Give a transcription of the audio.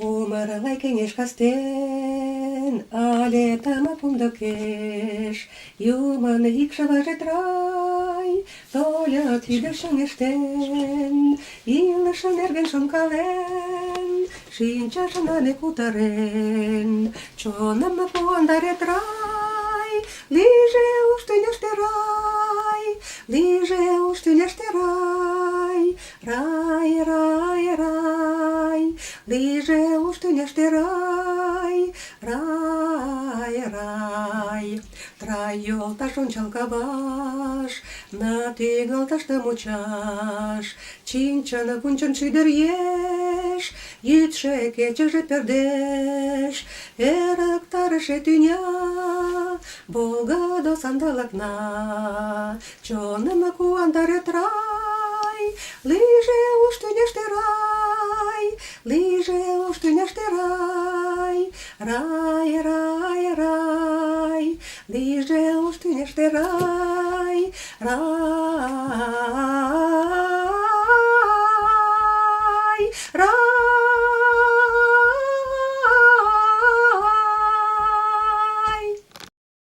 Умаралай кеҥеж кастен, але тымык кумдыкеш, Юмын икшывыже трай, тольык тиде чоҥештен, илыше нерген шонкален, шинчажым ыле кутырен, чоным куандарет рай, лийже уш тӱняште рай, лийже уш тӱняште рай, рай, рай, рай, лийже уш тӱняште рай, рай, рай. Трай йолташ ончал каваш, на тӱҥалтыште мучаш, чинчын-пунчын шӱдыр еш, йӱдшӧ кечыже пӧрдеш, эрыктарыше тӱня, волгыдо сандалыкна, чоным куандарет рай, лийже уш тӱняште рай, лийже уш тӱняште рай, рай, рай, рай, лийже уш тӱняште рай, рай.